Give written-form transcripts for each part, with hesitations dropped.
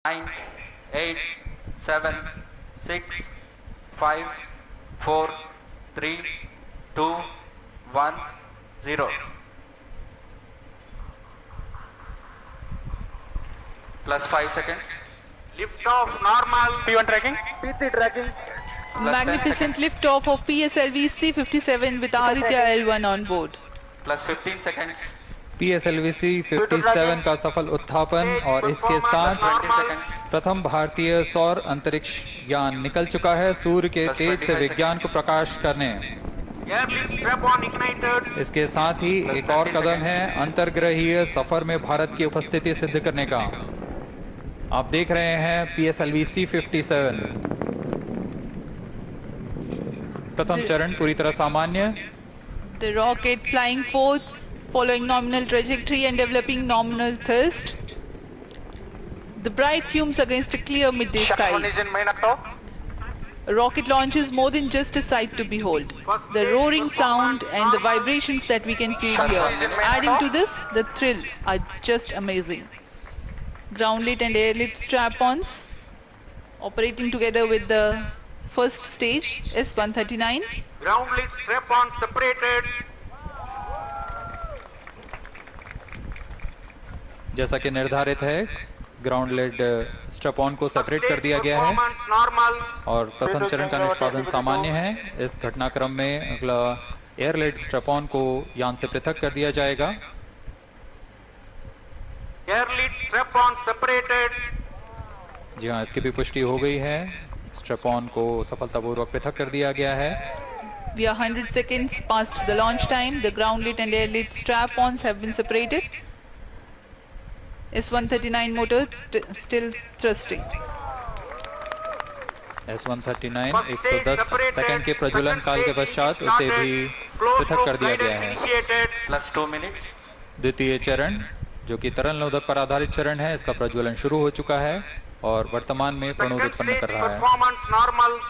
9, 8, 7, 6, 5, 4, 3, 2, 1, 0. Plus 5 seconds. Lift off normal. P1 tracking. PT tracking. Magnificent lift off of PSLV C57 with Aditya L1 on board. Plus 15 seconds. PSLV C57 का सफल उत्थापन और इसके साथ 20 seconds. प्रथम भारतीय सौर अंतरिक्ष यान निकल चुका है सूर्य के तेज से विज्ञान को प्रकाश करने। Airlift strap on ignited. इसके साथ ही एक और कदम है अंतर्ग्रहीय सफर में भारत की उपस्थिति सिद्ध करने का। आप देख रहे हैं PSLV C57 प्रथम चरण पूरी तरह सामान्य। The rocket flying forth, following nominal trajectory and developing nominal thrust. The bright fumes against a clear midday sky. A rocket launch is more than just a sight to behold. The roaring sound and the vibrations that we can feel here, adding to this, the thrill are just amazing. Ground-lit and air-lit strap-ons operating together with the first stage S139. Ground lit strap on separated. जैसा कि निर्धारित है ground lead strap on को separate कर दिया गया है Performance normal. और प्रथम चरण का निष्पादन सामान्य है। इस घटनाक्रम में अगला एयर लेड स्ट्रैप ऑन को यान से पृथक कर दिया जाएगा। Airlift strap on separated. जी हाँ, इसकी भी पुष्टि हो गई है। स्ट्रैप ऑन को सफलतापूर्वक पृथक कर दिया गया है। We are 100 seconds past the launch time. The ground-lit and air-lit strap-ons have been separated. S139 motor still thrusting. S139 110 second के प्रज्वलन काल के पश्चात उसे भी पृथक कर दिया गया है। Plus 2 minutes. द्वितीय चरण जो कि तरल नोदक पर आधारित चरण है, इसका प्रज्वलन शुरू हो चुका है और वर्तमान में प्रणोद उत्पन्न कर रहा है। Performance normal.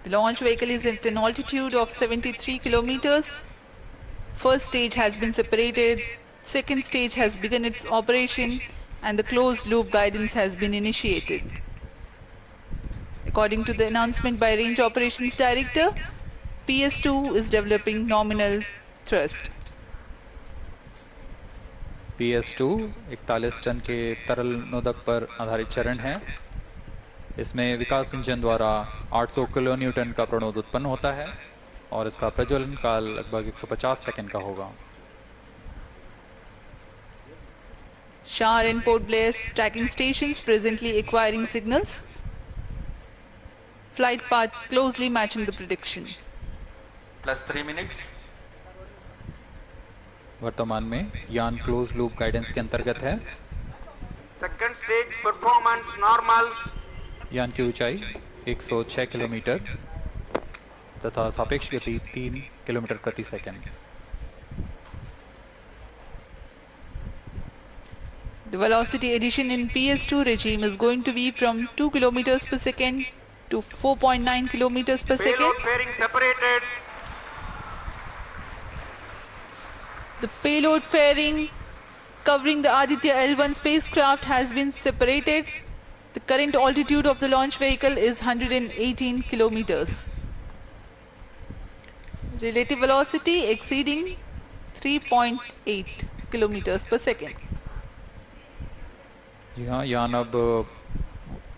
The launch vehicle is at an altitude of 73 kilometers. First stage has been separated, second stage has begun its operation, and the closed loop guidance has been initiated. According to the announcement by Range Operations Director, PS2 is developing nominal thrust. PS2 41 ton के तरल नोदक पर आधारित चरण है। इसमें विकास engine द्वारा 800 kilo Newton का प्रणोद उत्पन्न होता है और इसका प्रज्वलन काल लगभग 150 सेकंड का होगा। Shar and Port Blair tracking stations presently acquiring signals. Flight path closely matching the prediction. Plus 3 minutes. वर्तमान में यान क्लोज लूप गाइडेंस के अंतर्गत है। Second stage performance normal. यान की ऊंचाई 106 किलोमीटर तथा सापेक्ष गति 3 किलोमीटर प्रति second. The velocity addition in PS2 regime is going to be from 2 kilometers per second to 4.9 kilometers per Payload second. fairing separated. The payload fairing covering the Aditya L1 spacecraft has been separated. The current altitude of the launch vehicle is 118 kilometers. Relative velocity exceeding 3.8 kilometers per second. जी हाँ, यान अब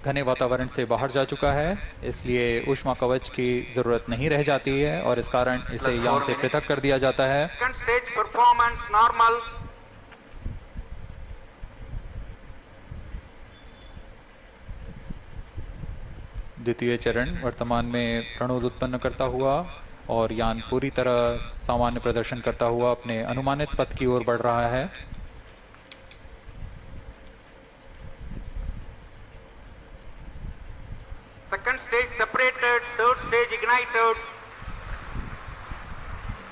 घने वातावरण से बाहर जा चुका है, इसलिए ऊष्मा कवच की जरूरत नहीं रह जाती है और इस कारण इसे यान से पृथक कर दिया जाता है। Second stage performance normal. द्वितीय चरण वर्तमान में प्रणोद उत्पन्न करता हुआ और यान पूरी तरह सामान्य प्रदर्शन करता हुआ अपने अनुमानित पथ की ओर बढ़ रहा है। Second stage separated. Third stage ignited.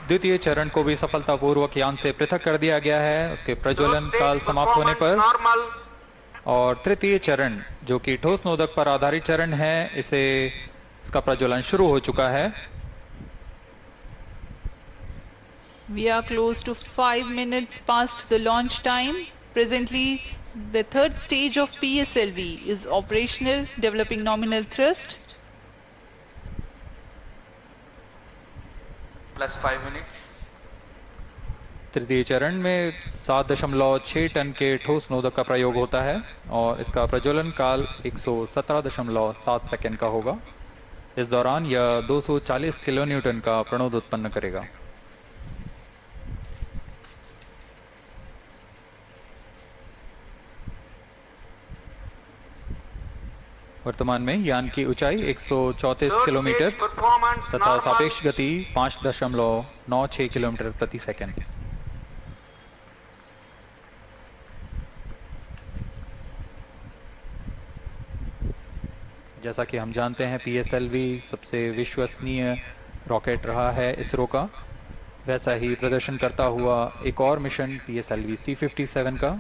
द्वितीय चरण को भी सफलतापूर्वक यान से पृथक कर दिया गया है उसके प्रज्वलन Third stage काल समाप्त होने पर। normal. और तृतीय चरण जो कि ठोस नोदक पर आधारित चरण है, इसका प्रज्वलन शुरू हो चुका है। We are close to 5 minutes past the launch time. Presently, the third stage of PSLV is operational, developing nominal thrust. Plus 5 minutes. तृतीय चरण में 7.6 टन के ठोस नोदक का प्रयोग होता है और इसका प्रज्वलन काल 117.7 सेकंड का होगा। इस दौरान यह 240 किलो न्यूटन का प्रणोद उत्पन्न करेगा। वर्तमान में यान की ऊंचाई 134 किलोमीटर तथा सापेक्ष गति 5.96 किलोमीटर प्रति सेकंड। जैसा कि हम जानते हैं PSLV सबसे विश्वसनीय रॉकेट रहा है इसरो का, वैसा ही प्रदर्शन करता हुआ एक और मिशन PSLV C-57 का।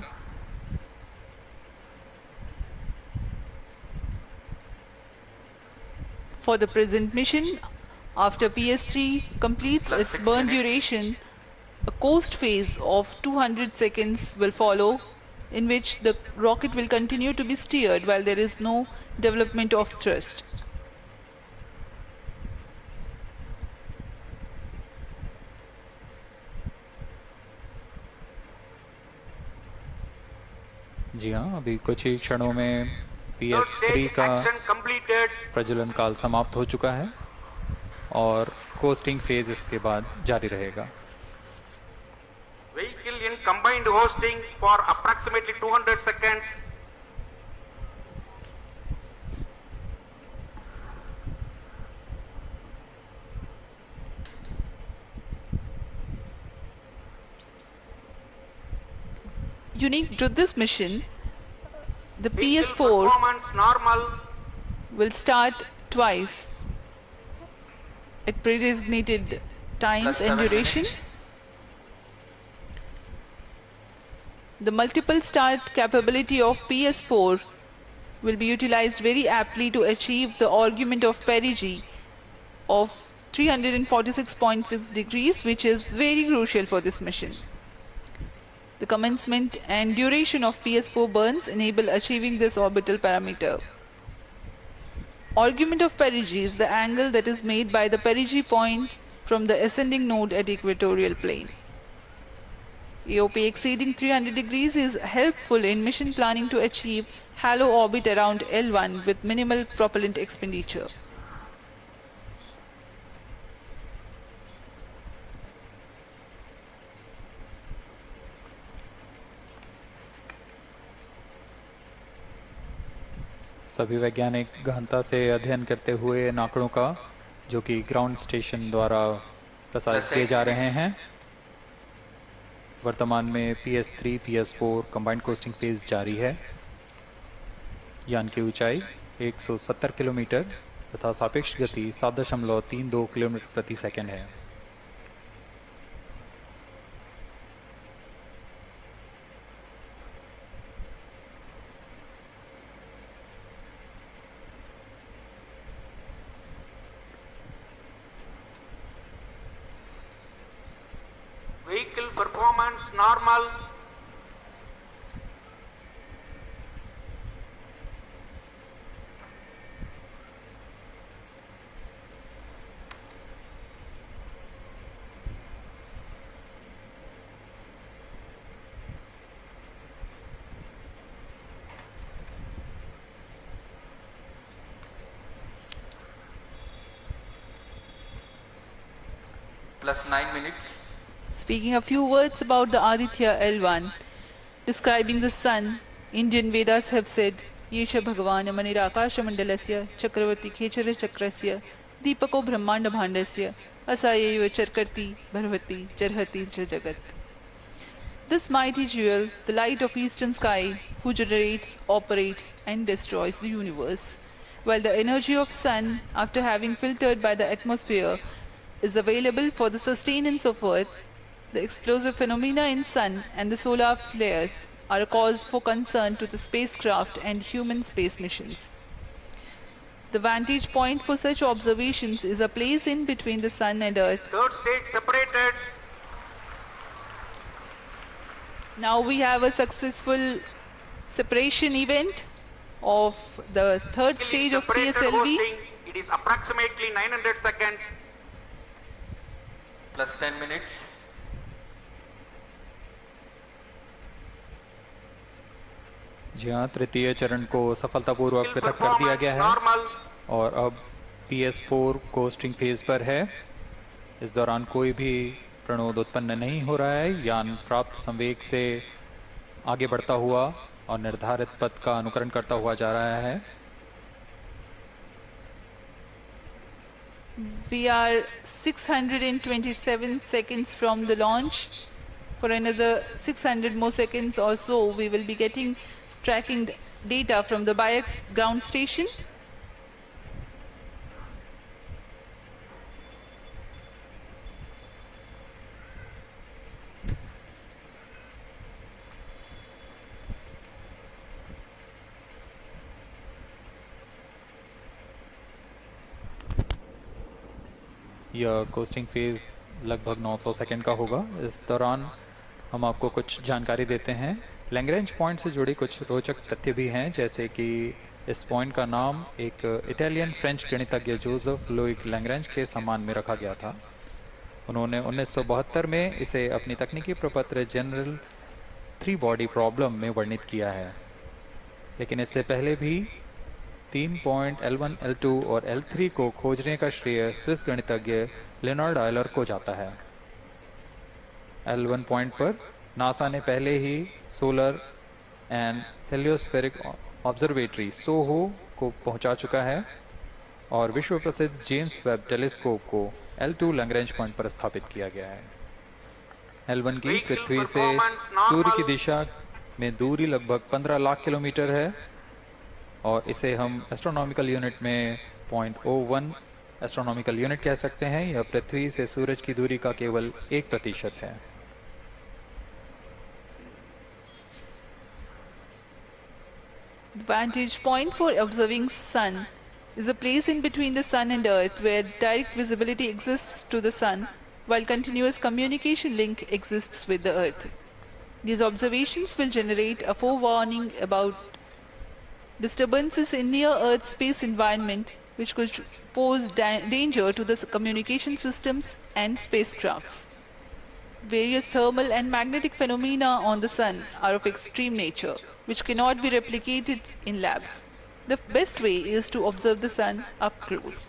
For the present mission, after PS3 completes Plus its 6 burn minutes. duration, a coast phase of 200 seconds will follow, in which the rocket will continue to be steered while there is no development of thrust. जी हाँ, अभी कुछ ही क्षणों में Third PS3 stage का action completed. प्रज्वलन काल समाप्त हो चुका है और कोस्टिंग फेज इसके बाद जारी रहेगा। Vehicle in combined hosting for approximately 200 seconds. Unique to this mission, the Vehicle PS4 performance normal. will start twice at predesignated times Plus and 7 duration. minutes. The multiple start capability of PS4 will be utilized very aptly to achieve the argument of perigee of 346.6 degrees, which is very crucial for this mission. The commencement and duration of PS4 burns enable achieving this orbital parameter. Argument of perigee is the angle that is made by the perigee point from the ascending node at equatorial plane. AOP exceeding 300 degrees is helpful in mission planning to achieve halo orbit around L1 with minimal propellant expenditure. सभी वैज्ञानिक गहनता से अध्ययन करते हुए इन आंकड़ों का, जो कि ग्राउंड स्टेशन द्वारा प्रसारित किए जा रहे हैं। वर्तमान में PS3 PS4 combined costing phase जारी है। यान की ऊंचाई 170 किलोमीटर तथा सापेक्ष गति 7.32 किलोमीटर प्रति सेकंड है। Vehicle performance normal. Plus 9 minutes. Speaking a few words about the Aditya L1, describing the sun, Indian Vedas have said, Yesha Bhagavan Manirakasha Mandalasya Chakravarti Khechara Chakrasya Deepako Brahmanda Bhandasya Asayeva Charkarti Bharvati Charhati Jagat. This mighty jewel, the light of eastern sky, who generates, operates and destroys the universe, while the energy of sun, after having filtered by the atmosphere, is available for the sustenance of earth. The explosive phenomena in sun and the solar flares are a cause for concern to the spacecraft and human space missions. The vantage point for such observations is a place in between the sun and earth. Third stage separated. Now we have a successful separation event of the third stage of Separated PSLV. hosting, it is approximately 900 seconds. Plus 10 minutes. जी हाँ, तृतीय चरण को सफलतापूर्वक Skill पृथक कर दिया performance गया है normal. और अब PS4 कोस्टिंग फेज पर है। इस दौरान कोई भी प्रणोद उत्पन्न नहीं हो रहा है। यान प्राप्त संवेग से आगे बढ़ता हुआ और निर्धारित पथ का अनुकरण करता हुआ जा रहा है। We are 627 seconds from the launch. For another 600 more seconds or so, we will be getting tracking data from the BIAX ground station. यह कोस्टिंग फेज लगभग 900 सेकंड का होगा। इस दौरान हम आपको कुछ जानकारी देते हैं। लैग्रेंज पॉइंट से जुड़ी कुछ रोचक तथ्य भी हैं, जैसे कि इस पॉइंट का नाम एक इटालियन फ्रेंच गणितज्ञ जोसेफ लुइग लैग्रेंज के सम्मान में रखा गया था। उन्होंने 1972 में इसे अपनी तकनीकी प्रपत्र जनरल 3 बॉडी प्रॉब्लम में वर्णित किया है, लेकिन इससे पहले भी 3 पॉइंट L1, L2 और L3 को खोजने का श्रेय स्विस गणितज्ञ लियोनार्ड आयलर को जाता है। L1 पॉइंट पर नासा ने पहले ही सोलर एंड हेलियोस्फेरिक ऑब्जर्वेटरी सोहो को पहुंचा चुका है और विश्व प्रसिद्ध जेम्स वेब टेलीस्कोप को L2 लैग्रेंज पॉइंट पर स्थापित किया गया है। L1 की पृथ्वी से सूर्य की दिशा में दूरी लगभग 15 लाख किलोमीटर है और इसे हम एस्ट्रोनॉमिकल यूनिट में 0.01 एस्ट्रोनॉमिकल यूनिट कह सकते हैं। यह पृथ्वी से सूरज की दूरी का केवल 1% है। Vantage point for observing sun is a place in between the sun and earth where direct visibility exists to the sun while continuous communication link exists with the earth. These observations will generate a forewarning about disturbances in near earth space environment which could pose danger to the communication systems and spacecrafts. Various thermal and magnetic phenomena on the sun are of extreme nature, which cannot be replicated in labs. The best way is to observe the sun up close.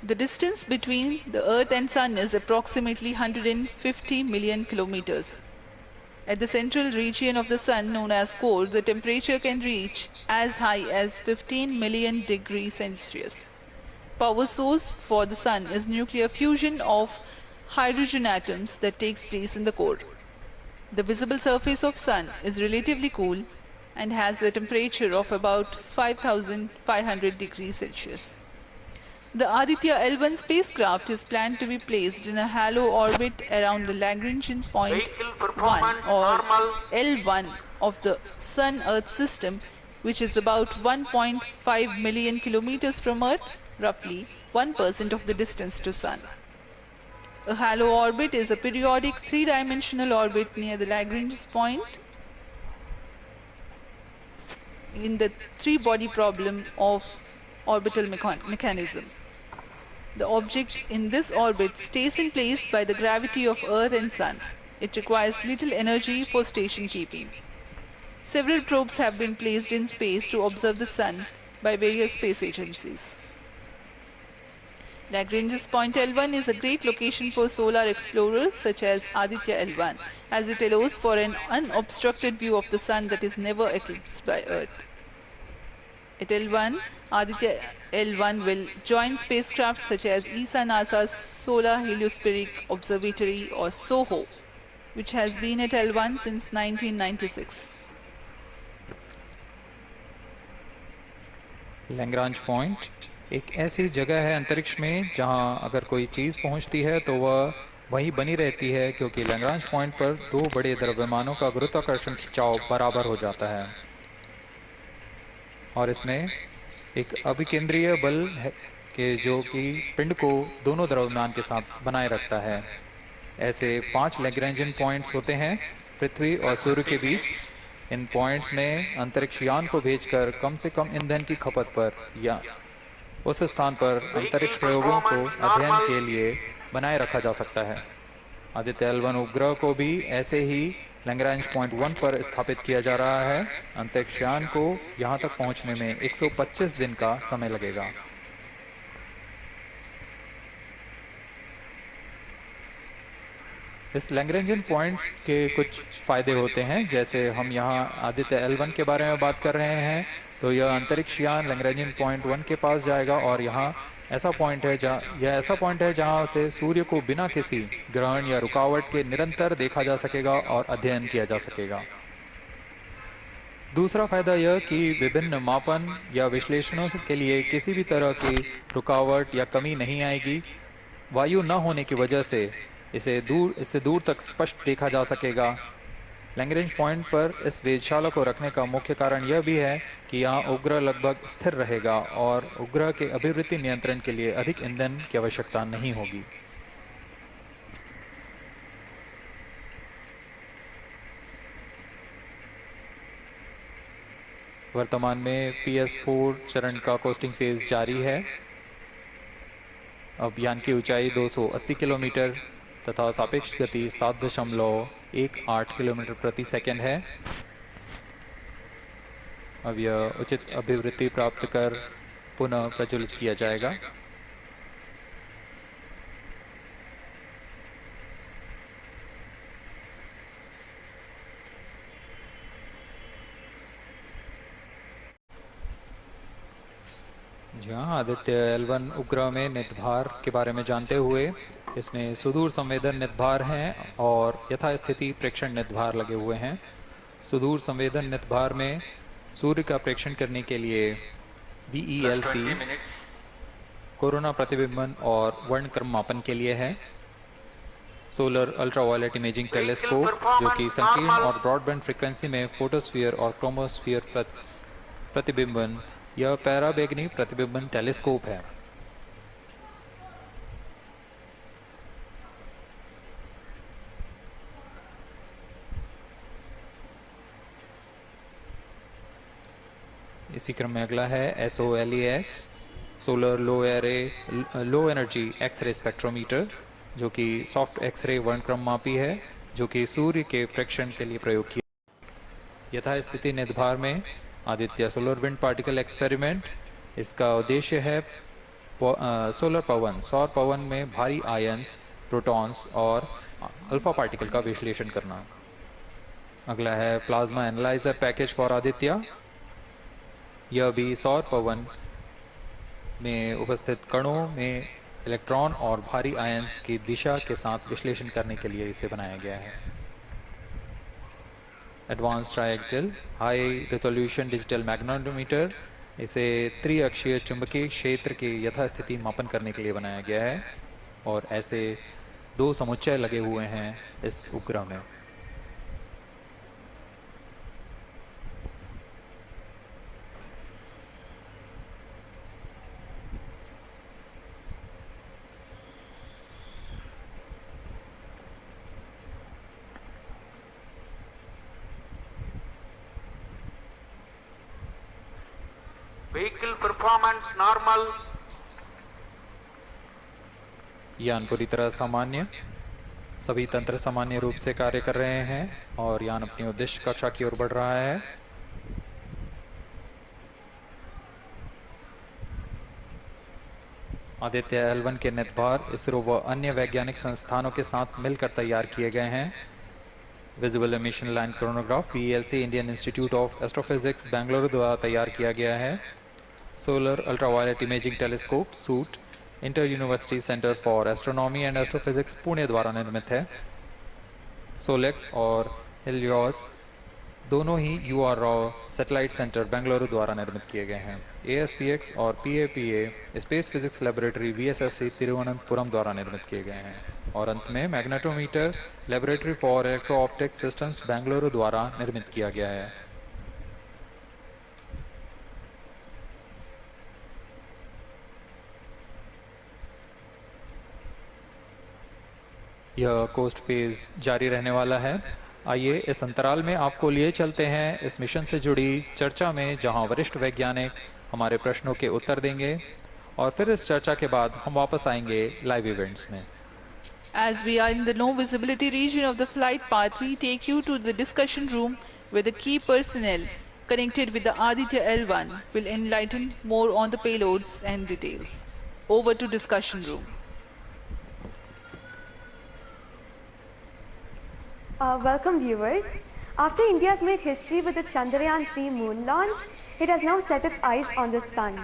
The distance between the Earth and Sun is approximately 150 million kilometers. At the central region of the Sun, known as core, the temperature can reach as high as 15 million degrees Celsius. Power source for the Sun is nuclear fusion of hydrogen atoms that takes place in the core. The visible surface of Sun is relatively cool and has a temperature of about 5,500 degrees Celsius. The Aditya L1 spacecraft is planned to be placed in a halo orbit around the Lagrangian point Vehicle 1 performance or normal. L1 of the Sun-Earth system, which is about 1.5 million kilometers from Earth, roughly 1% of the distance to Sun. A halo orbit is a periodic three-dimensional orbit near the Lagrange point in the three-body problem of orbital mechanism. The object in this orbit stays in place by the gravity of Earth and Sun. It requires little energy for station keeping. Several probes have been placed in space to observe the Sun by various space agencies. Lagrange's point L1 is a great location for solar explorers such as Aditya L1, as it allows for an unobstructed view of the Sun that is never eclipsed by Earth. At L1, Aditya L1 will join spacecraft such as ESA NASA's Solar Heliospheric Observatory or SOHO, which has been at L1 since 1996. Lagrange point एक ऐसी जगह है अंतरिक्ष में जहां अगर कोई चीज़ पहुंचती है तो वह वहीं बनी रहती है, क्योंकि लैग्रांज पॉइंट पर दो बड़े द्रव्यमानों का गुरुत्वाकर्षण खिंचाव बराबर हो जाता है। और इसमें एक अभिकेंद्रीय बल है कि जो कि पिंड को दोनों द्रव्यमान के साथ बनाए रखता है। ऐसे 5 लैग्रेंजियन पॉइंट्स होते हैं पृथ्वी और सूर्य के बीच। इन पॉइंट्स में अंतरिक्ष यान को भेजकर कम से कम ईंधन की खपत पर या उस स्थान पर अंतरिक्ष प्रयोगों को अध्ययन के लिए बनाए रखा जा सकता है। आदित्य L1 उपग्रह को भी ऐसे ही लैग्रेंज पॉइंट 1 पर स्थापित किया जा रहा है। अंतरिक्ष यान को यहां तक पहुंचने में 125 दिन का समय लगेगा। इस लैग्रेंजियन पॉइंट्स के कुछ फायदे होते हैं, जैसे हम यहाँ आदित्य L1 के बारे में बात कर रहे हैं तो यह अंतरिक्ष यान लैग्रेंजियन पॉइंट 1 के पास जाएगा और यहाँ ऐसा पॉइंट है जहाँ से सूर्य को बिना किसी ग्रहण या रुकावट के निरंतर देखा जा सकेगा और अध्ययन किया जा सकेगा। दूसरा फायदा यह कि विभिन्न मापन या विश्लेषणों के लिए किसी भी तरह की रुकावट या कमी नहीं आएगी। वायु न होने की वजह से इससे दूर तक स्पष्ट देखा जा सकेगा। लैग्रेंज पॉइंट पर इस वेधशाला को रखने का मुख्य कारण यह भी है कि यहाँ उपग्रह लगभग स्थिर रहेगा और उपग्रह के अभिवृत्ति नियंत्रण के लिए अधिक ईंधन की आवश्यकता नहीं होगी। वर्तमान में PS4 चरण का कोस्टिंग फेज जारी है। अब यान की ऊंचाई 280 किलोमीटर तथा सापेक्ष गति 7.18 किलोमीटर प्रति सेकंड है। अब यह उचित अभिवृत्ति प्राप्त कर पुनः प्रज्वलित किया जाएगा। जहाँ आदित्य L1 उपग्रह में नितभार के बारे में जानते हुए इसमें सुदूर संवेदन नितभार हैं और यथास्थिति प्रेक्षण नितभार लगे हुए हैं। सुदूर संवेदन नितभार में सूर्य का प्रेक्षण करने के लिए VELC कोरोना प्रतिबिंबन और वर्णक्रम मापन के लिए है। सोलर अल्ट्रावायलेट इमेजिंग टेलीस्कोप जो कि संकीर्ण और ब्रॉडबैंड फ्रीक्वेंसी में फोटोस्फीयर और क्रोमोस्फीयर प्रतिबिंबन यह पैराबैंगनी प्रतिबिंबन टेलीस्कोप है। इसी क्रम में अगला है SOLEX solar low energy x-ray spectrometer जो कि सॉफ्ट एक्सरे वर्णक्रम मापी है जो कि सूर्य के प्रेक्षण के लिए प्रयोग किया। यथास्थिति नितभार में Aditya solar wind particle experiment, इसका उद्देश्य है सौर पवन में भारी आयंस, प्रोटॉन्स और अल्फा पार्टिकल का विश्लेषण करना। अगला है plasma analyser package for Aditya. यह भी सौर पवन में उपस्थित कणों में इलेक्ट्रॉन और भारी आयंस की दिशा के साथ विश्लेषण करने के लिए इसे बनाया गया है। Advance triaxial high resolution digital magnetometer, इसे त्रिअक्षीय चुंबकीय क्षेत्र के यथास्थिति मापन करने के लिए बनाया गया है और ऐसे 2 समुच्चय लगे हुए हैं इस उपग्रह में। Vehicle performance normal. यान पूरी तरह सामान्य, सभी तंत्र सामान्य रूप से कार्य कर रहे हैं और यान अपनी उद्दिष्ट कक्षा की ओर बढ़ रहा है। आदित्य L1 के नितभार इसरो व अन्य वैज्ञानिक संस्थानों के साथ मिलकर तैयार किए गए हैं। Visible emission line chronograph VELC Indian institute of astrophysics Bengaluru द्वारा तैयार किया गया है। Solar ultraviolet imaging telescope suit inter university centre for astronomy and astrophysics Pune द्वारा निर्मित है। सोलेक्स और हेलियोस दोनों ही UR Rao satellite centre Bengaluru द्वारा निर्मित किए गए हैं। ASPX और PAPA space physics laboratory VSSC Thiruvananthapuram द्वारा निर्मित किए गए हैं। और अंत में magnetometer laboratory for electro optics systems Bengaluru द्वारा निर्मित किया गया है। यह कोस्ट फेज जारी रहने वाला है। आइए इस अंतराल में आपको लिए चलते हैं इस मिशन से जुड़ी चर्चा में, जहां वरिष्ठ वैज्ञानिक हमारे प्रश्नों के उत्तर देंगे और फिर इस चर्चा के बाद हम वापस आएंगे लाइव इवेंट्स में। As we are in the no visibility region of the flight path, we take you to the discussion room where the key personnel connected with the Aditya L1 will enlighten more on the payloads and details. Over to discussion room. Welcome viewers. After India has made history with the Chandrayaan-3 moon launch, it has now set its eyes on the sun.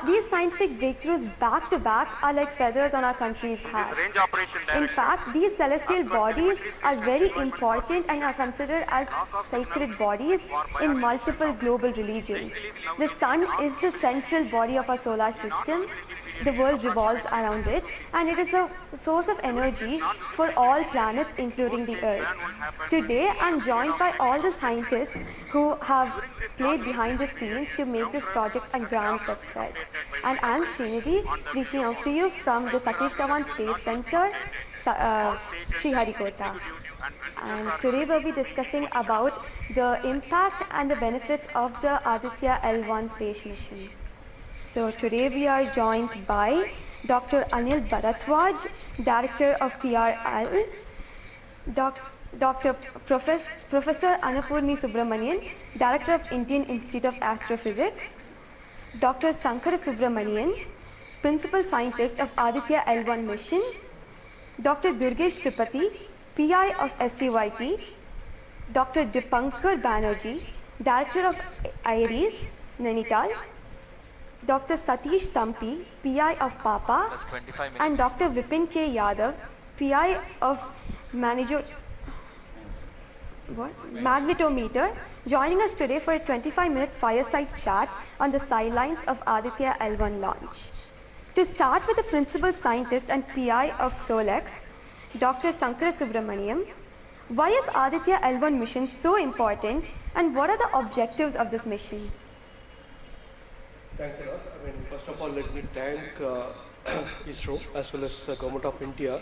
These scientific breakthroughs back to back are like feathers on our country's hat. Range operation In direction. fact, these celestial bodies are very important and are considered as sacred bodies in multiple global religions. The sun is the central body of our solar system. The world revolves around it, and it is a source of energy for all planets, including the Earth. Today, I'm joined by all the scientists who have played behind the scenes to make this project a grand success. And I'm Srinidhi, reaching out to you from the Satish Dhawan Space Center, Sriharikota. And today we'll be discussing about the impact and the benefits of the Aditya L1 space mission. So today we are joined by Dr. Anil Bharadwaj, Director of PRL, Professor Annapurni Subramanian, Director of Indian Institute of Astrophysics, Dr. Sankara Subramanian, Principal Scientist of Aditya L1 mission, Dr. Durgesh Tripathi, PI of SCYT, Dr. Dipankar Banerjee, Director of IRIS, Nainital, Dr. Satish Tampi, PI of PAPA, 25 minutes. and Dr. Vipin K. Yadav, PI of Magnetometer, joining us today for a 25-minute fireside chat on the sidelines of Aditya L1 launch. To start with the principal scientist and PI of SOLEX, Dr. Sankara Subramaniam, why is Aditya L1 mission so important, and what are the objectives of this mission? Thanks a lot. First of all, let me thank ISRO as well as the Government of India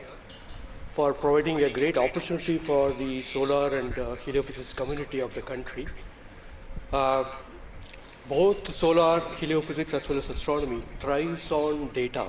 for providing a great opportunity for the solar and heliophysics community of the country. Both solar, heliophysics as well as astronomy thrives on data.